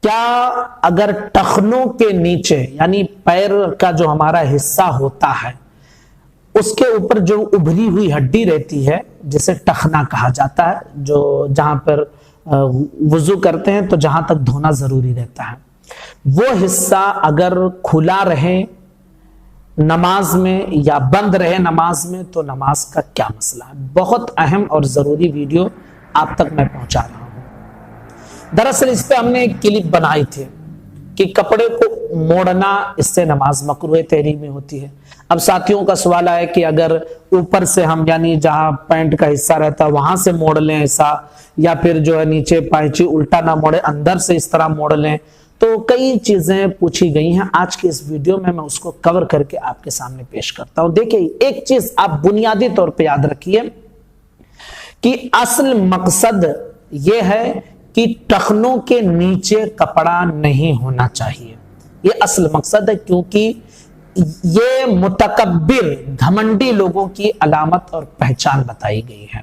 کیا اگر ٹخنوں کے نیچے یعنی پیر کا جو ہمارا حصہ ہوتا ہے اس کے اوپر جو ابھری ہوئی ہڈی رہتی ہے جسے ٹخنا کہا جاتا ہے، جو جہاں پر وضو کرتے ہیں تو جہاں تک دھونا ضروری رہتا ہے، وہ حصہ اگر کھلا رہے نماز میں یا بند رہے نماز میں تو نماز کا کیا مسئلہ ہے؟ بہت اہم اور ضروری ویڈیو آپ تک میں پہنچا رہا ہوں۔ دراصل اس پہ ہم نے ایک کلپ بنائی تھی کہ کپڑے کو موڑنا اس سے نماز مکروہ تحریمی ہوتی ہے۔ اب ساتھیوں کا سوال ہے کہ اگر اوپر سے ہم یعنی جہاں پینٹ کا حصہ رہتا ہے وہاں سے موڑ لیں ایسا، یا پھر جو ہے نیچے پائچی الٹا نہ موڑے اندر سے اس طرح موڑ لیں، تو کئی چیزیں پوچھی گئی ہیں۔ آج کے اس ویڈیو میں اس کو کور کر کے آپ کے سامنے پیش کرتا ہوں۔ دیکھیں، ایک چیز آپ بنیادی طور پہ یاد رکھیے کہ اصل مقصد یہ ہے کہ ٹخنوں کے نیچے کپڑا نہیں ہونا چاہیے، یہ اصل مقصد ہے، کیونکہ یہ متکبر گھمنڈی لوگوں کی علامت اور پہچان بتائی گئی ہے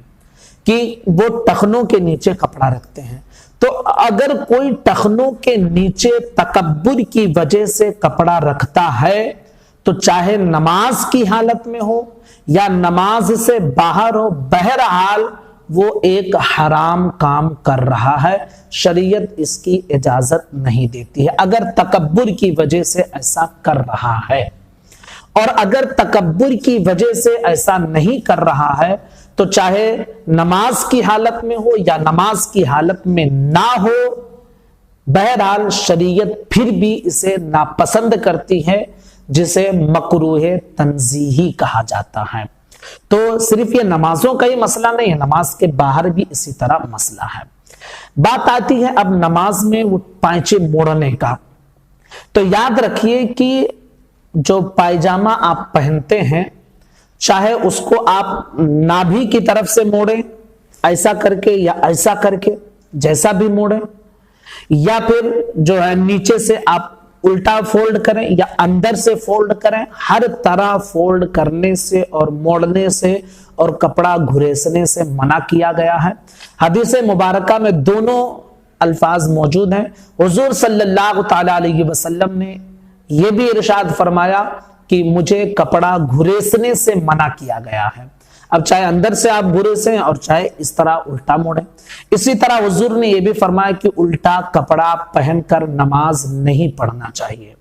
کہ وہ ٹخنوں کے نیچے کپڑا رکھتے ہیں۔ تو اگر کوئی ٹخنوں کے نیچے تکبر کی وجہ سے کپڑا رکھتا ہے تو چاہے نماز کی حالت میں ہو یا نماز سے باہر ہو، بہرحال وہ ایک حرام کام کر رہا ہے، شریعت اس کی اجازت نہیں دیتی ہے اگر تکبر کی وجہ سے ایسا کر رہا ہے۔ اور اگر تکبر کی وجہ سے ایسا نہیں کر رہا ہے تو چاہے نماز کی حالت میں ہو یا نماز کی حالت میں نہ ہو، بہرحال شریعت پھر بھی اسے ناپسند کرتی ہے، جسے مکروہ تنزیہی کہا جاتا ہے۔ تو صرف یہ نمازوں کا ہی مسئلہ نہیں ہے، نماز کے باہر بھی اسی طرح مسئلہ ہے۔ بات آتی ہے اب نماز میں وہ پائچے موڑنے کا۔ تو یاد رکھیے کہ جو پائجامہ آپ پہنتے ہیں، چاہے اس کو آپ نابھی کی طرف سے موڑیں ایسا کر کے یا ایسا کر کے، جیسا بھی موڑیں، یا پھر جو ہے نیچے سے آپ الٹا فولڈ کریں یا اندر سے فولڈ کریں، ہر طرح فولڈ کرنے سے اور موڑنے سے اور کپڑا گھریسنے سے منع کیا گیا ہے۔ حدیث مبارکہ میں دونوں الفاظ موجود ہیں۔ حضور صلی اللہ تعالی علیہ وسلم نے یہ بھی ارشاد فرمایا کہ مجھے کپڑا گھریسنے سے منع کیا گیا ہے۔ اب چاہے اندر سے آپ گھریسیں اور چاہے اس طرح الٹا موڑیں۔ اسی طرح حضور نے یہ بھی فرمایا کہ الٹا کپڑا پہن کر نماز نہیں پڑھنا چاہیے۔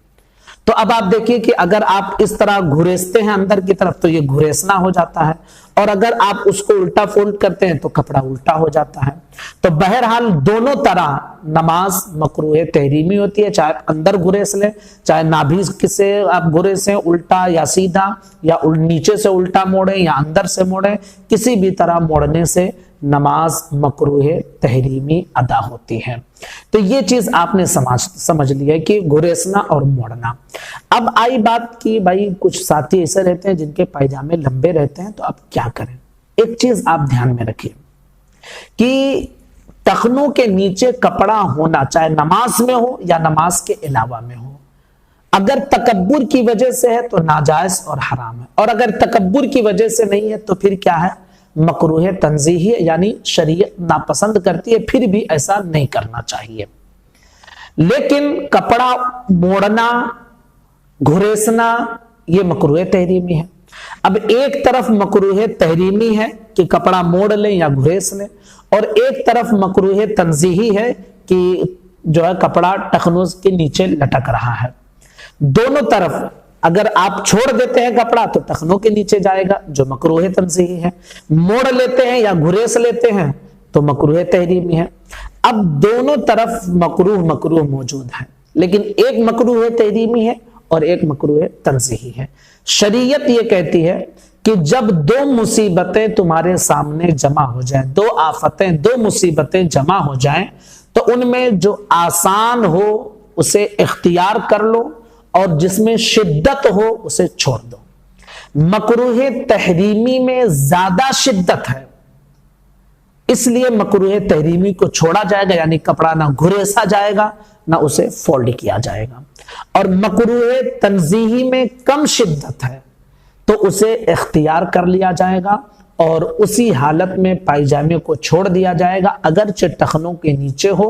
تو اب آپ دیکھیے کہ اگر آپ اس طرح گھریستے ہیں اندر کی طرف تو یہ گھریسنا ہو جاتا ہے، اور اگر آپ اس کو الٹا فولڈ کرتے ہیں تو کپڑا الٹا ہو جاتا ہے۔ تو بہرحال دونوں طرح نماز مکروہ تحریمی ہوتی ہے، چاہے اندر گھریس لیں، چاہے نابھی سے آپ گھریسیں الٹا یا سیدھا، یا نیچے سے الٹا موڑیں یا اندر سے موڑیں، کسی بھی طرح موڑنے سے نماز مکروہ تحریمی ادا ہوتی ہے۔ تو یہ چیز آپ نے سمجھ لیا ہے کہ گھریسنا اور موڑنا۔ اب آئی بات کہ بھائی کچھ ساتھی ایسے رہتے ہیں جن کے پائجامے لمبے رہتے ہیں، تو اب کیا کریں؟ ایک چیز آپ دھیان میں رکھیے کہ ٹخنوں کے نیچے کپڑا ہونا چاہے نماز میں ہو یا نماز کے علاوہ میں ہو، اگر تکبر کی وجہ سے ہے تو ناجائز اور حرام ہے، اور اگر تکبر کی وجہ سے نہیں ہے تو پھر کیا ہے؟ مکروہ تنزیہی ہے، یعنی شریعت ناپسند کرتی ہے، پھر بھی ایسا نہیں کرنا چاہیے۔ لیکن کپڑا موڑنا، گھریسنا یہ مکروہ تحریمی ہے۔ اب ایک طرف مکروہ تحریمی ہے کہ کپڑا موڑ لیں یا گھریس لیں، اور ایک طرف مکروہ تنزیہی ہے کہ جو ہے کپڑا ٹخنوں کے نیچے لٹک رہا ہے۔ دونوں طرف اگر آپ چھوڑ دیتے ہیں کپڑا تو ٹخنوں کے نیچے جائے گا جو مکروہ تنزیہی ہے، موڑ لیتے ہیں یا گھریس لیتے ہیں تو مکروہ تحریمی ہے۔ اب دونوں طرف مکروہ موجود ہے، لیکن ایک مکروہ تحریمی ہے اور ایک مکروہ تنزیہی ہے۔ شریعت یہ کہتی ہے کہ جب دو مصیبتیں تمہارے سامنے جمع ہو جائیں، دو آفتیں، دو مصیبتیں جمع ہو جائیں، تو ان میں جو آسان ہو اسے اختیار کر لو اور جس میں شدت ہو اسے چھوڑ دو۔ مکروہ تحریمی میں زیادہ شدت ہے، اس لیے مکروہ تحریمی کو چھوڑا جائے گا، یعنی کپڑا نہ گھریسا جائے گا نہ اسے فولڈ کیا جائے گا۔ اور مکروہ تنزیہی میں کم شدت ہے تو اسے اختیار کر لیا جائے گا اور اسی حالت میں پائجامے کو چھوڑ دیا جائے گا، اگرچہ ٹخنوں کے نیچے ہو